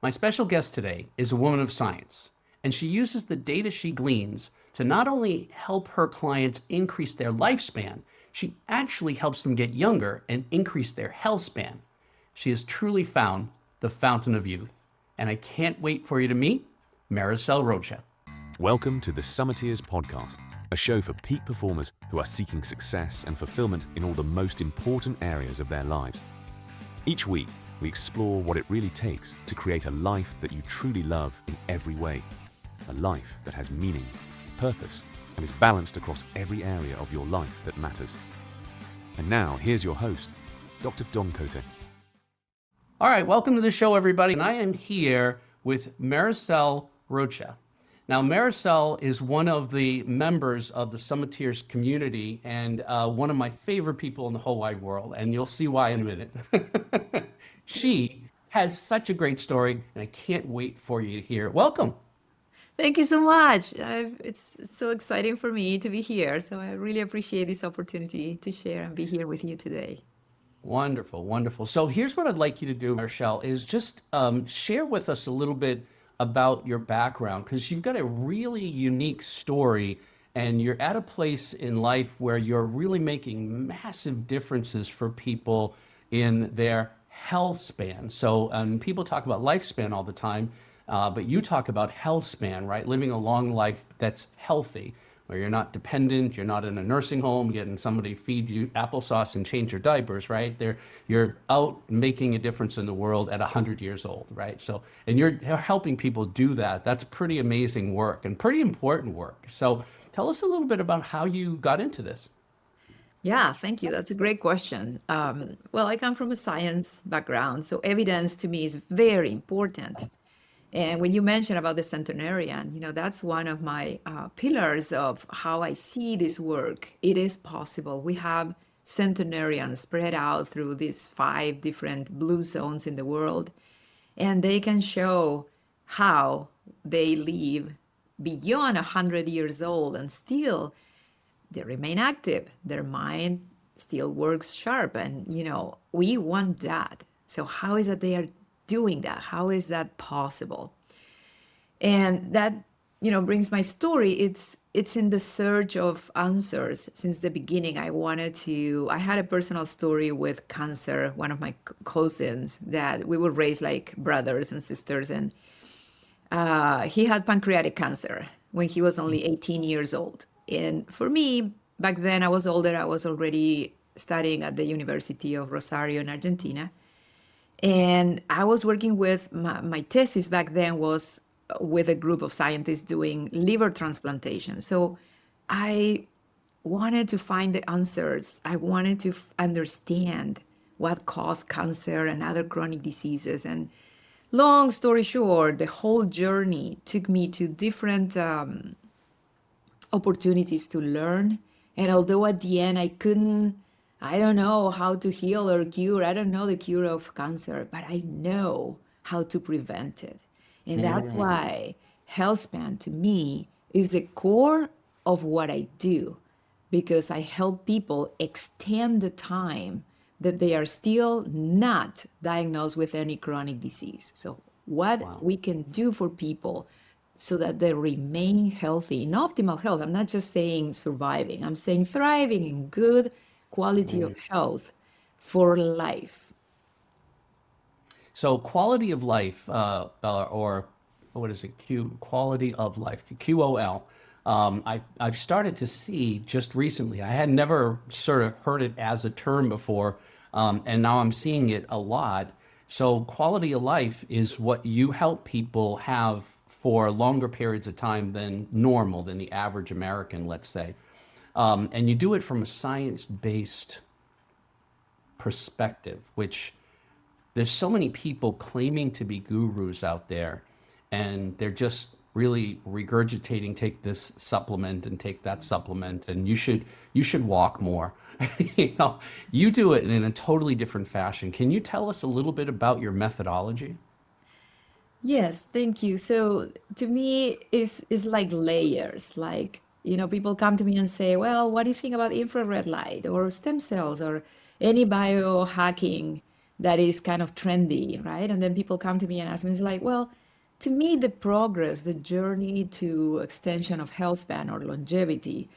My special guest today is a woman of science, and she uses the data she gleans to not only help her clients increase their lifespan, she actually helps them get younger and increase their health span. She has truly found the fountain of youth, and I can't wait for you to meet Maricel Rocha. Welcome to the Summiteers podcast, a show for peak performers who are seeking success and fulfillment in all the most important areas of their lives. Each week, we explore what it really takes to create a life that you truly love in every way. A life that has meaning, purpose, and is balanced across every area of your life that matters. And now, here's your host, Dr. Don Cote. All right, welcome to the show, everybody. And I am here with Maricel Rocha. Now, Maricel is one of the members of the Summiteers community and one of my favorite people in the whole wide world, and you'll see why in a minute. She has such a great story, and I can't wait for you to hear it. Welcome. Thank you so much. It's so exciting for me to be here. So I really appreciate this opportunity to share and be here with you today. Wonderful, wonderful. So here's what I'd like you to do, Maricel, is just share with us a little bit about your background, because you've got a really unique story, and you're at a place in life where you're really making massive differences for people in their health span. So people talk about lifespan all the time, but you talk about health span, right? Living a long life that's healthy, where you're not dependent, you're not in a nursing home getting somebody feed you applesauce and change your diapers, right? You're out making a difference in the world at 100 years old, right? So, and you're helping people do that. That's pretty amazing work and pretty important work. So tell us a little bit about how you got into this. Yeah, thank you. That's a great question. Well, I come from a science background, so evidence to me is very important. And when you mentioned about the centenarian, that's one of my pillars of how I see this work. It is possible. We have centenarians spread out through these 5 different blue zones in the world, and they can show how they live beyond 100 years old and still they remain active. Their mind still works sharp. And, we want that. So how is it they are doing that? How is that possible? And that, brings my story. It's in the search of answers. Since the beginning, I had a personal story with cancer, one of my cousins, that we were raised like brothers and sisters. And he had pancreatic cancer when he was only 18 years old. And for me, back then I was older. I was already studying at the University of Rosario in Argentina. And I was working with my thesis back then was with a group of scientists doing liver transplantation. So I wanted to find the answers. I wanted to understand what caused cancer and other chronic diseases. And long story short, the whole journey took me to different opportunities to learn. And although at the end I don't know how to heal or cure, I don't know the cure of cancer, but I know how to prevent it. And that's why Healthspan to me is the core of what I do, because I help people extend the time that they are still not diagnosed with any chronic disease. So what we can do for people so that they remain healthy, in optimal health. I'm not just saying surviving, I'm saying thriving in good quality of health for life. So quality of life, or what is it? Quality of life, QOL. I've started to see just recently. I had never sort of heard it as a term before, and now I'm seeing it a lot. So quality of life is what you help people have for longer periods of time than normal, than the average American, let's say. And you do it from a science-based perspective, which there's so many people claiming to be gurus out there, and they're just really regurgitating, take this supplement and take that supplement, and you should walk more. You do it in a totally different fashion. Can you tell us a little bit about your methodology? Yes, thank you. So to me, it's like layers. Like, people come to me and say, well, what do you think about infrared light or stem cells or any biohacking that is kind of trendy, right? And then people come to me and ask me, it's like, well, to me, the progress, the journey to extension of health span or longevity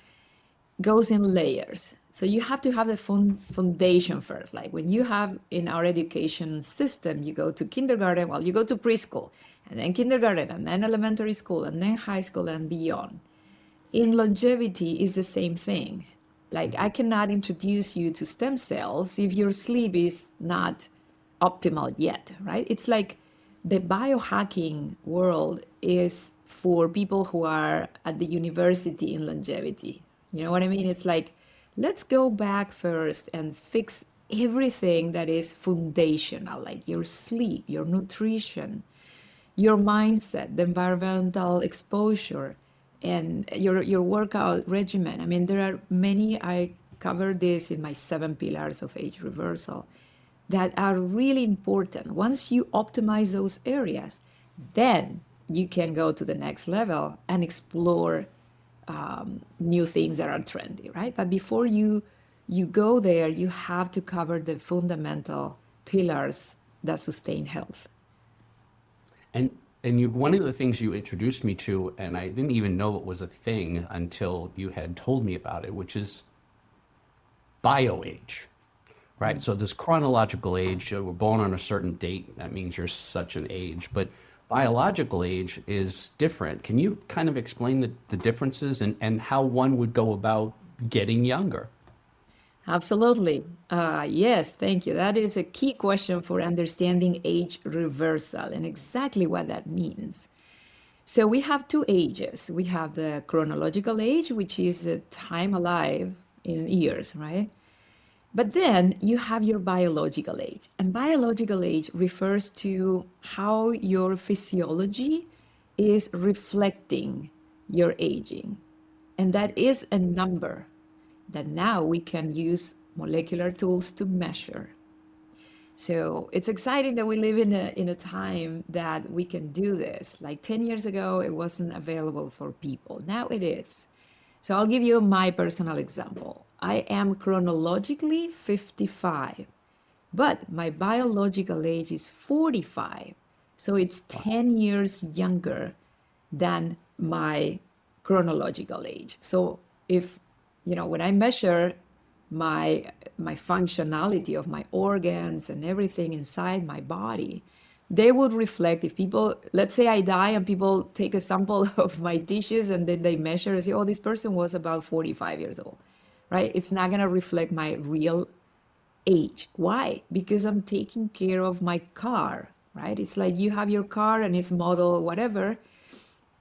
goes in layers. So you have to have the foundation first. Like when you have in our education system, you go to kindergarten, well, you go to preschool, and then kindergarten, and then elementary school, and then high school and beyond. In longevity is the same thing. Like I cannot introduce you to stem cells if your sleep is not optimal yet, right? It's like the biohacking world is for people who are at the university in longevity. You know what I mean? It's like, let's go back first and fix everything that is foundational, like your sleep, your nutrition, your mindset, the environmental exposure, and your workout regimen. I mean, there are many, I covered this in my 7 pillars of age reversal that are really important. Once you optimize those areas, then you can go to the next level and explore new things that are trendy, right? But before you go there, you have to cover the fundamental pillars that sustain health. And one of the things you introduced me to, and I didn't even know it was a thing until you had told me about it, which is bioage, right? So this chronological age, we're born on a certain date, that means you're such an age, but biological age is different. Can you kind of explain the differences and how one would go about getting younger? Absolutely. Yes, thank you. That is a key question for understanding age reversal and exactly what that means. So we have two ages. We have the chronological age, which is the time alive in years, right? But then you have your biological age. And biological age refers to how your physiology is reflecting your aging. And that is a number that now we can use molecular tools to measure. So it's exciting that we live in a time that we can do this. Like 10 years ago, it wasn't available for people. Now it is. So I'll give you my personal example. I am chronologically 55, but my biological age is 45. So it's 10 years younger than my chronological age. So if, when I measure my functionality of my organs and everything inside my body, they would reflect. If people, let's say I die and people take a sample of my tissues and then they measure and say, oh, this person was about 45 years old, right? It's not going to reflect my real age. Why? Because I'm taking care of my car, right? It's like you have your car and it's model whatever.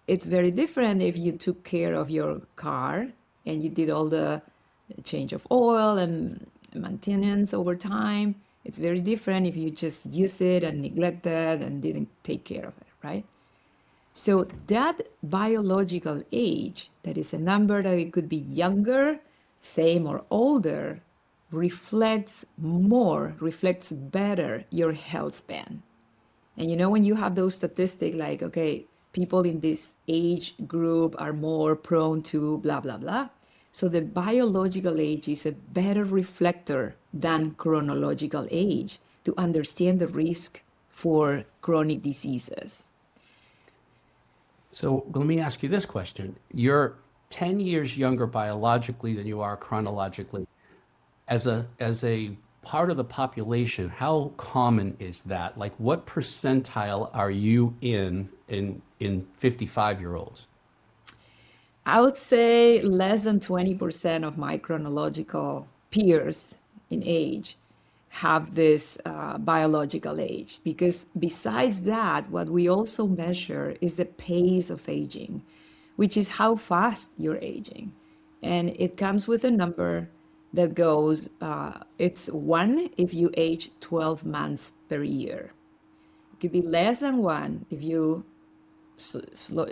It's very different if you took care of your car and you did all the change of oil and maintenance over time. It's very different if you just use it and neglect it and didn't take care of it, right? So that biological age, that is a number that it could be younger, same or older, reflects better your health span. And when you have those statistics like, okay, people in this age group are more prone to blah, blah, blah. So the biological age is a better reflector than chronological age to understand the risk for chronic diseases. So let me ask you this question. You're 10 years younger biologically than you are chronologically. As a part of the population, how common is that? Like what percentile are you in 55-year-olds? I would say less than 20% of my chronological peers in age have this biological age. Because besides that, what we also measure is the pace of aging, which is how fast you're aging. And it comes with a number that goes, it's 1 if you age 12 months per year. It could be less than 1 if you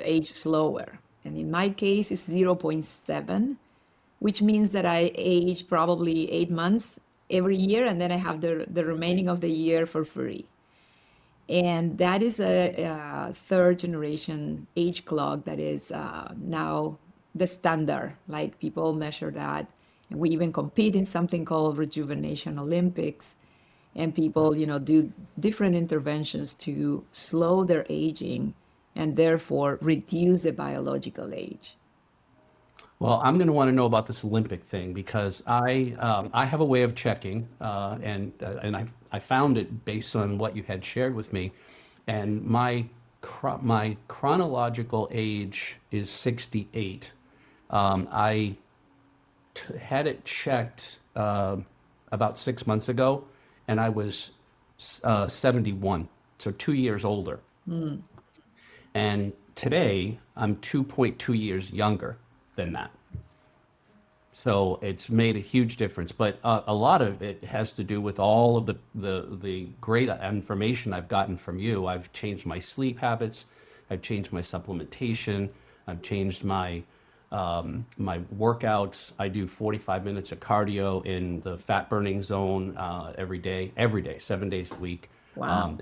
age slower. And in my case, it's 0.7, which means that I age probably 8 months every year, and then I have the remaining of the year for free. And that is a third generation age clock that is now the standard. Like people measure that. And we even compete in something called Rejuvenation Olympics. And people, do different interventions to slow their aging and therefore reduce the biological age. Well, I'm going to want to know about this Olympic thing because I have a way of checking, and I found it based on what you had shared with me, and my chronological age is 68. I had it checked about 6 months ago, and I was 71, so 2 years older. And today I'm 2.2 years younger than that. So it's made a huge difference. But a lot of it has to do with all of the great information I've gotten from you. I've changed my sleep habits. I've changed my supplementation. I've changed my workouts. I do 45 minutes of cardio in the fat burning zone every day, 7 days a week. Wow.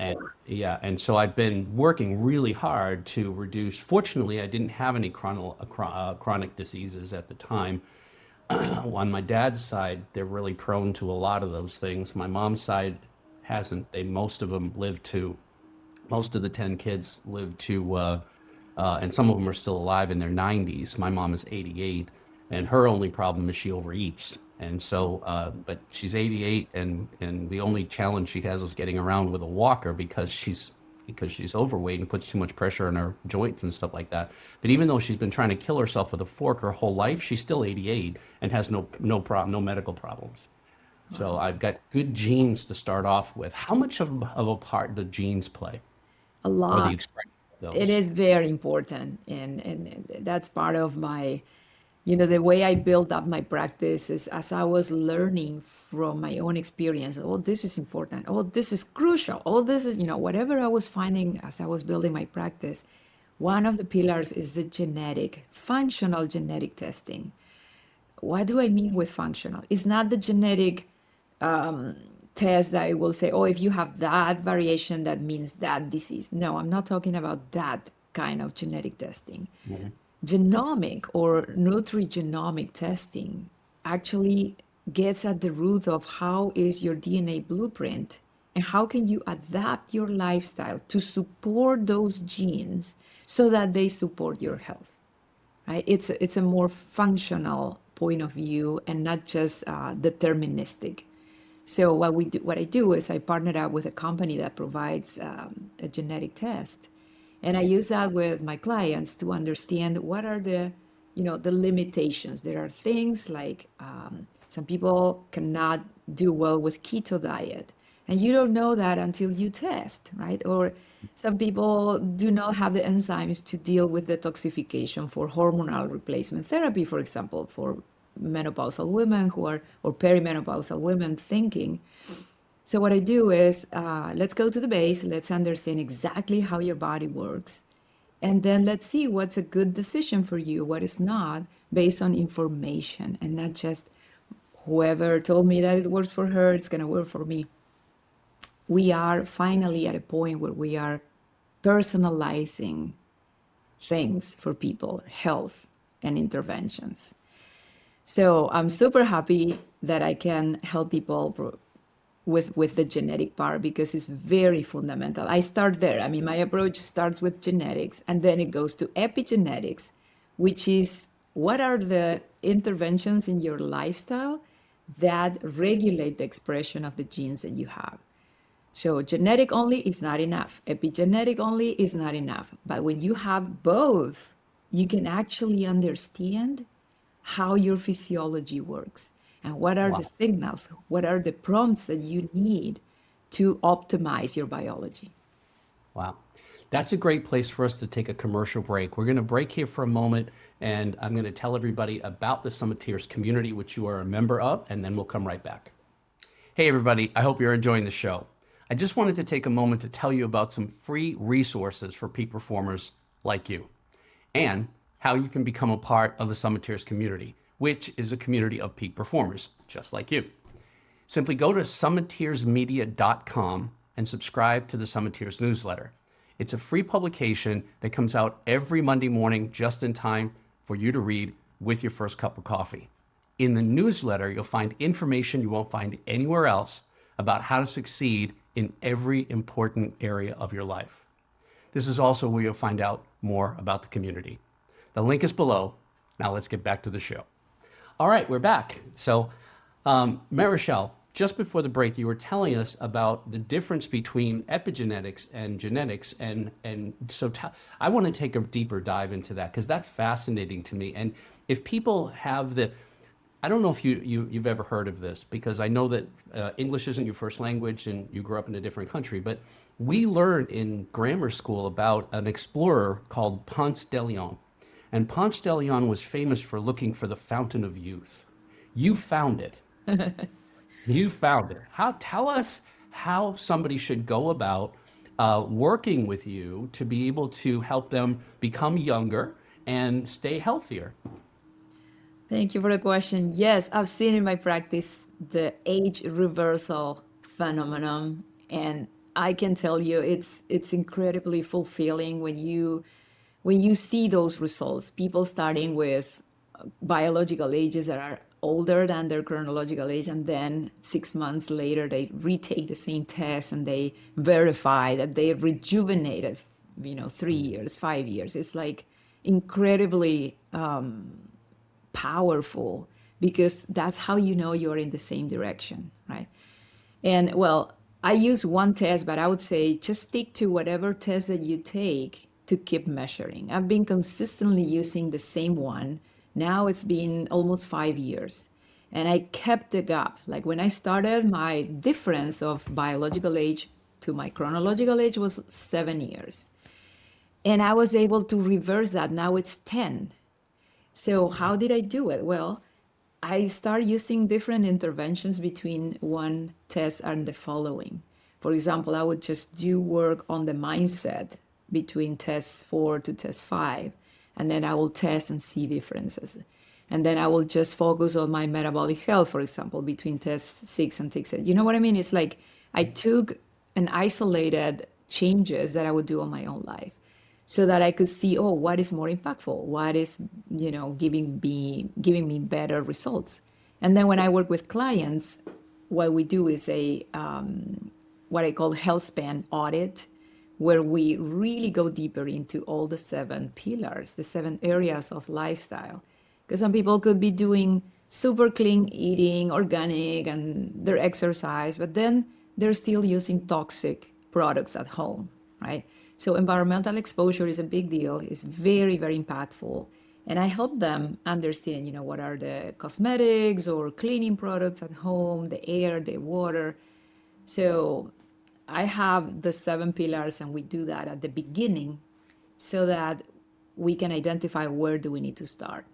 And so I've been working really hard to reduce. Fortunately, I didn't have any chronic diseases at the time. On my dad's side, they're really prone to a lot of those things. My mom's side hasn't. Most of the 10 kids lived to, and some of them are still alive in their 90s. My mom is 88, and her only problem is she overeats. And so, but she's 88, and the only challenge she has is getting around with a walker because she's overweight and puts too much pressure on her joints and stuff like that. But even though she's been trying to kill herself with a fork her whole life, she's still 88 and has no medical problems. So I've got good genes to start off with. How much of a part do genes play, A or the lot. expression of It those? is very important. And that's part of my, the way I built up my practice is as I was learning from my own experience. Oh, this is important. Oh, this is crucial. Oh, this is, whatever I was finding as I was building my practice. One of the pillars is the functional genetic testing. What do I mean with functional? It's not the genetic test that I will say, oh, if you have that variation, that means that disease. No, I'm not talking about that kind of genetic testing. Mhm. Genomic or nutrigenomic testing actually gets at the root of how is your DNA blueprint and how can you adapt your lifestyle to support those genes so that they support your health, right? It's a more functional point of view and not just deterministic. So what I do is I partner up with a company that provides a genetic test, and I use that with my clients to understand what are the limitations. There are things like some people cannot do well with keto diet, and you don't know that until you test, right? Or some people do not have the enzymes to deal with detoxification for hormonal replacement therapy, for example, for menopausal women or perimenopausal women thinking. So what I do is let's go to the base, let's understand exactly how your body works, and then let's see what's a good decision for you, what is not, based on information and not just whoever told me that it works for her, it's going to work for me. We are finally at a point where we are personalizing things for people, health and interventions. So I'm super happy that I can help people with the genetic part because it's very fundamental. I start there. I mean, my approach starts with genetics and then it goes to epigenetics, which is what are the interventions in your lifestyle that regulate the expression of the genes that you have. So genetic only is not enough. Epigenetic only is not enough. But when you have both, you can actually understand how your physiology works and what are the Wow. signals, what are the prompts that you need to optimize your biology. Wow. That's a great place for us to take a commercial break. We're going to break here for a moment, and I'm going to tell everybody about the Summiteers community, which you are a member of, and then we'll come right back. Hey, everybody. I hope you're enjoying the show. I just wanted to take a moment to tell you about some free resources for peak performers like you, and how you can become a part of the Summiteers community, which is a community of peak performers just like you. Simply go to summiteersmedia.com and subscribe to the Summiteers newsletter. It's a free publication that comes out every Monday morning just in time for you to read with your first cup of coffee. In the newsletter, you'll find information you won't find anywhere else about how to succeed in every important area of your life. This is also where you'll find out more about the community. The link is below. Now let's get back to the show. All right, we're back. So, Maricel, just before the break, you were telling us about the difference between epigenetics and genetics, and so I want to take a deeper dive into that because that's fascinating to me. And if people have I don't know if you've ever heard of this, because I know that English isn't your first language and you grew up in a different country, but we learned in grammar school about an explorer called Ponce de Leon. And Ponce de Leon was famous for looking for the fountain of youth. You found it. You found it. Tell us how somebody should go about working with you to be able to help them become younger and stay healthier. Thank you for the question. Yes, I've seen in my practice the age reversal phenomenon, and I can tell you it's incredibly fulfilling when you see those results. People starting with biological ages that are older than their chronological age, and then 6 months later they retake the same test and they verify that they rejuvenated, 3 years, 5 years. It's like incredibly powerful, because that's how you know you're in the same direction, right? And well, I use one test, but I would say just stick to whatever test that you take to keep measuring. I've been consistently using the same one. Now it's been almost 5 years. And I kept the gap. Like when I started, my difference of biological age to my chronological age was 7 years. And I was able to reverse that. Now it's 10. So how did I do it? Well, I started using different interventions between one test and the following. For example, I would just do work on the mindset between test 4 to test 5, and then I will test and see differences. And then I will just focus on my metabolic health, for example, between test 6 and test 8. You know what I mean? It's like I took an isolated changes that I would do on my own life, so that I could see, what is more impactful? What is, giving me better results? And then when I work with clients, what we do is what I call Healthspan audit, where we really go deeper into all the 7 pillars, the 7 areas of lifestyle. Because some people could be doing super clean eating, organic, and their exercise, but then they're still using toxic products at home, right? So environmental exposure is a big deal. It's very, very impactful. And I help them understand, what are the cosmetics or cleaning products at home, the air, the water. So I have the 7 pillars, and we do that at the beginning so that we can identify where do we need to start.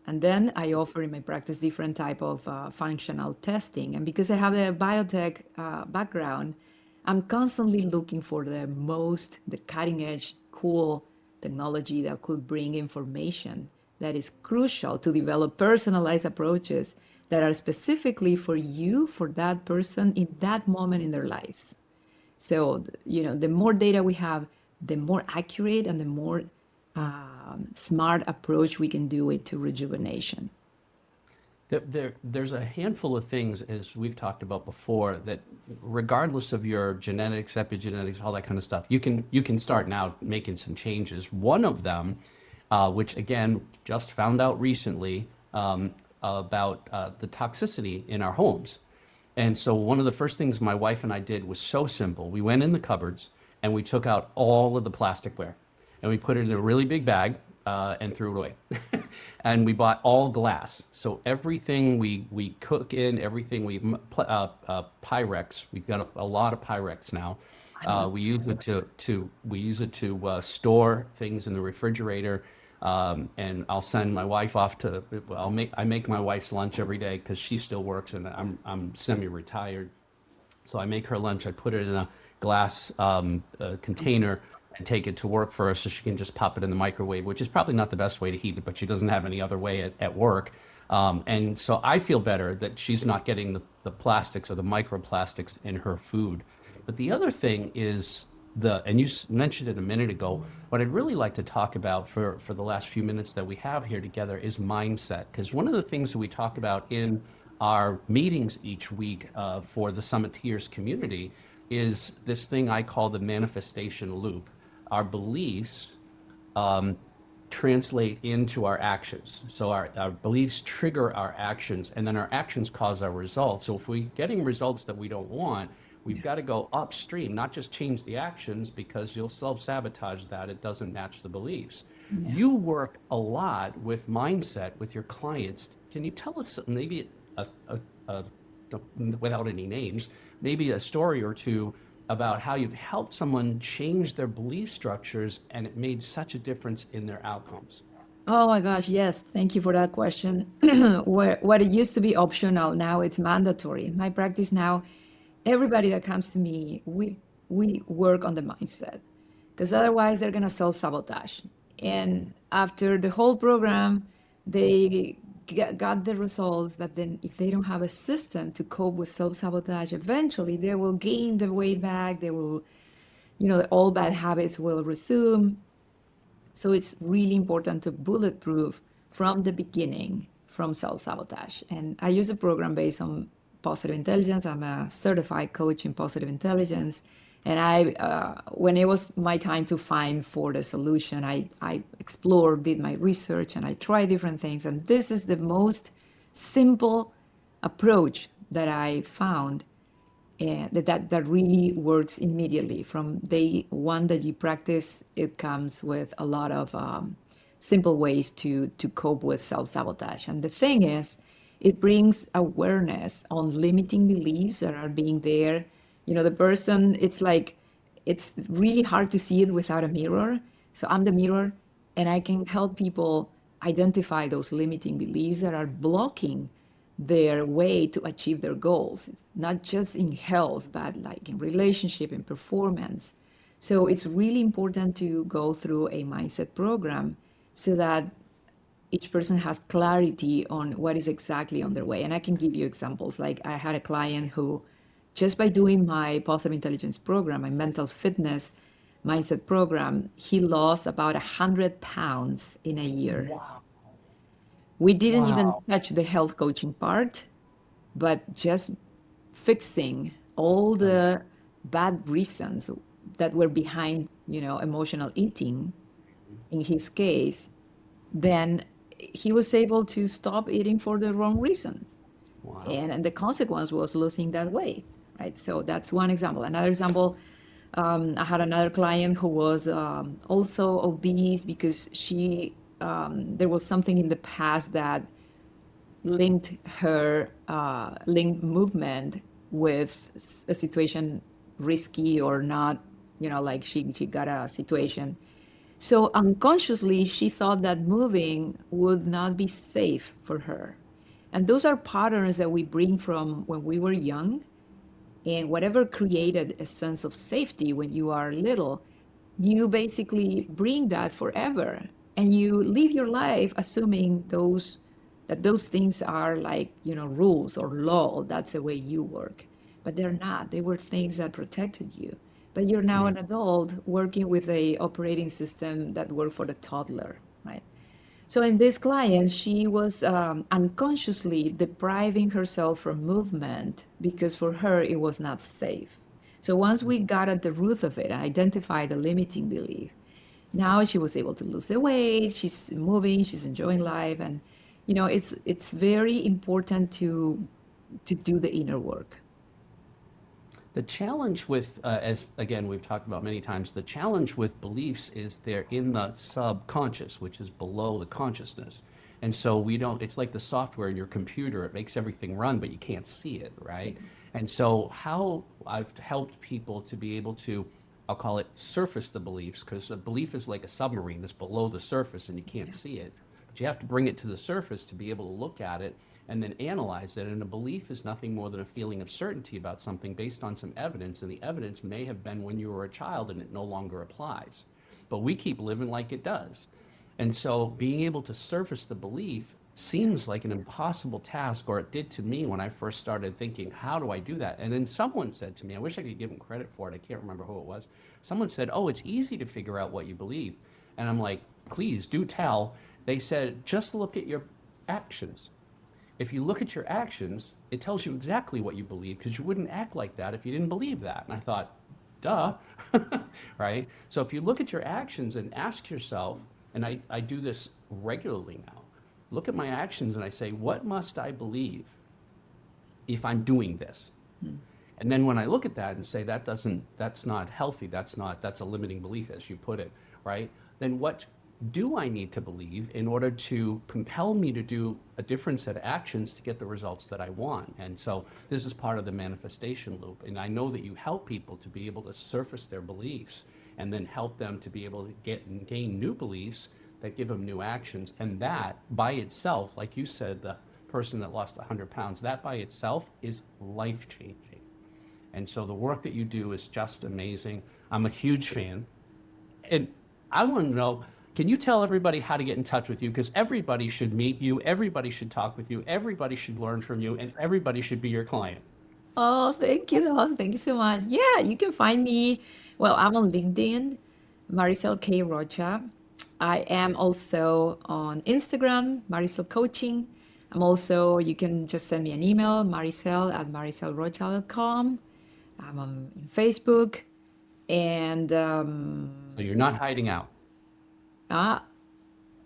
And then I offer in my practice different type of functional testing. And because I have the biotech background, I'm constantly looking for the cutting edge, cool technology that could bring information that is crucial to develop personalized approaches that are specifically for you, for that person in that moment in their lives. So, the more data we have, the more accurate and the more smart approach we can do it to rejuvenation. There's a handful of things, as we've talked about before, that regardless of your genetics, epigenetics, all that kind of stuff, you can start now making some changes. One of them, which again just found out recently, about the toxicity in our homes. And so one of the first things my wife and I did was so simple. We went in the cupboards and we took out all of the plasticware and we put it in a really big bag and threw it away. And we bought all glass. So everything we cook in, everything Pyrex. We've got a lot of Pyrex now. We use it to store things in the refrigerator. And I'll send my wife off to. I make my wife's lunch every day because she still works and I'm semi-retired. So I make her lunch. I put it in a glass container and take it to work for her so she can just pop it in the microwave, which is probably not the best way to heat it, but she doesn't have any other way at work. And so I feel better that she's not getting the plastics or the microplastics in her food. But the other thing is and you mentioned it a minute ago, what I'd really like to talk about for the last few minutes that we have here together is mindset. Because one of the things that we talk about in our meetings each week for the Summiteers community is this thing I call the manifestation loop. Our beliefs translate into our actions. So our beliefs trigger our actions, and then our actions cause our results. So if we're getting results that we don't want, we've got to go upstream, not just change the actions, because you'll self-sabotage that. It doesn't match the beliefs. Yeah. You work a lot with mindset with your clients. Can you tell us maybe a without any names, maybe a story or two about how you've helped someone change their belief structures and it made such a difference in their outcomes? Oh my gosh, yes. Thank you for that question. What it used to be optional, now it's mandatory. In my practice now, everybody that comes to me, we work on the mindset because otherwise they're gonna self-sabotage. And after the whole program, they got the results, but then if they don't have a system to cope with self-sabotage, eventually they will gain the weight back. They will, the old bad habits will resume. So it's really important to bulletproof from the beginning from self-sabotage. And I use a program based on positive intelligence. I'm a certified coach in positive intelligence. And when it was my time to find for the solution, I explored, did my research, and I tried different things. And this is the most simple approach that I found, and that really works immediately. From day one that you practice, it comes with a lot of simple ways to cope with self-sabotage. And the thing is, it brings awareness on limiting beliefs that are being there. The person, it's like, it's really hard to see it without a mirror. So I'm the mirror, and I can help people identify those limiting beliefs that are blocking their way to achieve their goals, not just in health, but like in relationship, in performance. So it's really important to go through a mindset program so that each person has clarity on what is exactly on their way. And I can give you examples. Like I had a client who, just by doing my positive intelligence program, my mental fitness mindset program, he lost about 100 pounds in a year. Wow. We didn't even Wow. touch the health coaching part, but just fixing all the bad reasons that were behind, emotional eating in his case, then he was able to stop eating for the wrong reasons. Wow. And the consequence was losing that weight, right? So that's one example. Another example, I had another client who was also obese because there was something in the past that linked her linked movement with a situation risky or not, like she got a situation. So unconsciously, she thought that moving would not be safe for her. And those are patterns that we bring from when we were young. And whatever created a sense of safety when you are little, you basically bring that forever. And you live your life assuming that those things are like, rules or law. That's the way you work. But they're not. They were things that protected you. But you're now Yeah. an adult working with a operating system that worked for the toddler, right? So in this client, she was unconsciously depriving herself from movement because for her it was not safe. So once we got at the root of it and identified the limiting belief, now she was able to lose the weight. She's moving. She's enjoying life, and it's very important to do the inner work. The challenge with, as again we've talked about many times, the challenge with beliefs is they're in the subconscious, which is below the consciousness. And so we don't, it's like the software in your computer, it makes everything run, but you can't see it, right? And so how I've helped people to be able to, I'll call it surface the beliefs, because a belief is like a submarine that's below the surface and you can't see it. But you have to bring it to the surface to be able to look at it and then analyze it. And a belief is nothing more than a feeling of certainty about something based on some evidence. And the evidence may have been when you were a child and it no longer applies. But we keep living like it does. And so being able to surface the belief seems like an impossible task, or it did to me when I first started thinking, how do I do that? And then someone said to me, I wish I could give them credit for it, I can't remember who it was. Someone said, oh, it's easy to figure out what you believe. And I'm like, please do tell. They said, just look at your actions. if you look at your actions, it tells you exactly what you believe because you wouldn't act like that if you didn't believe that. And I thought, duh, right? So if you look at your actions and ask yourself, and I do this regularly now, look at my actions and I say, what must I believe if I'm doing this? And then when I look at that and say that's not healthy, that's a limiting belief, as you put it, right? Then what do I need to believe in order to compel me to do a different set of actions to get the results that I want? And so this is part of the manifestation loop. And I know that you help people to be able to surface their beliefs and then help them to be able to get and gain new beliefs that give them new actions. And that by itself, like you said, the person that lost 100 pounds, that by itself is life-changing. And so the work that you do is just amazing. I'm a huge fan. And I want to know, can you tell everybody how to get in touch with you? Because everybody should meet you, everybody should talk with you, everybody should learn from you, and everybody should be your client. Oh, thank you, Don. Thank you so much. Yeah, you can find me. Well, I'm on LinkedIn, Maricel K. Rocha. I am also on Instagram, Maricel Coaching. You can just send me an email, maricel@maricelrocha.com. I'm on Facebook. And So you're not hiding out. uh,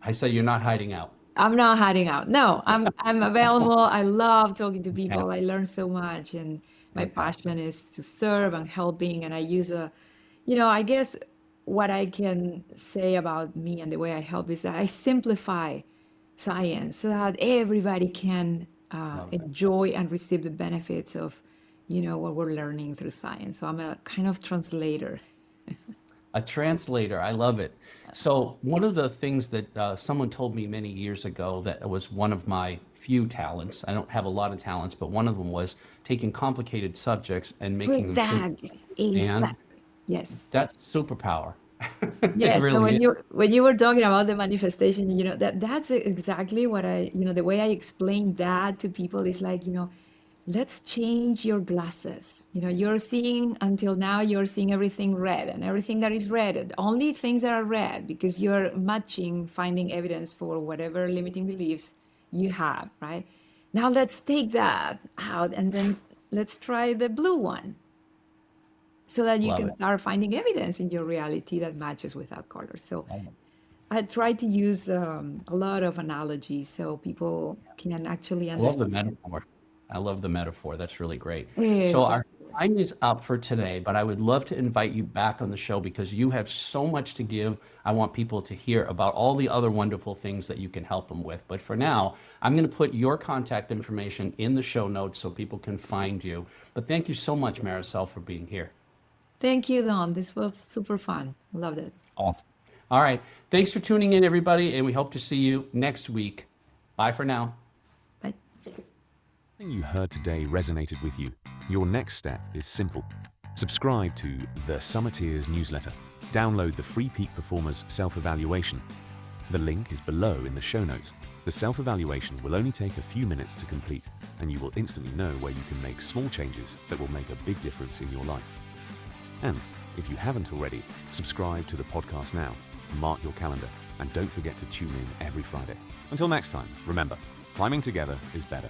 I say you're not hiding out. I'm not hiding out. No, I'm available. I love talking to Yeah. people. I learn so much, and my Fantastic. passion is to serve and helping. And I use I guess what I can say about me and the way I help is that I simplify science so that everybody can Love it. enjoy and receive the benefits of, what we're learning through science. So I'm a kind of translator. A translator, I love it. So one of the things that someone told me many years ago that was one of my few talents, I don't have a lot of talents, but one of them was taking complicated subjects and making them simple. Exactly. And Exactly. Yes. that's superpower. It Yes, so really is. when you were talking about the manifestation, that's exactly what the way I explain that to people is like, let's change your glasses. You're seeing until now you're seeing everything red, and everything that is red, only things that are red because you're finding evidence for whatever limiting beliefs you have, right? Now let's take that out and then let's try the blue one so that you Love can it. start finding evidence in your reality that matches with that color. So I try to use a lot of analogies so people can actually I love the understand. metaphor. I love the metaphor. That's really great. Yeah. So our time is up for today, but I would love to invite you back on the show because you have so much to give. I want people to hear about all the other wonderful things that you can help them with. But for now, I'm going to put your contact information in the show notes so people can find you. But thank you so much, Maricel, for being here. Thank you, Don. This was super fun. Loved it. Awesome. All right. Thanks for tuning in, everybody, and we hope to see you next week. Bye for now. Bye. Everything you heard today resonated with you. Your next step is simple. Subscribe to the Summiteers newsletter. Download the free Peak Performers self-evaluation. The link is below in the show notes. The self-evaluation will only take a few minutes to complete, and you will instantly know where you can make small changes that will make a big difference in your life. And if you haven't already, subscribe to the podcast now, mark your calendar, and don't forget to tune in every Friday. Until next time, remember, climbing together is better.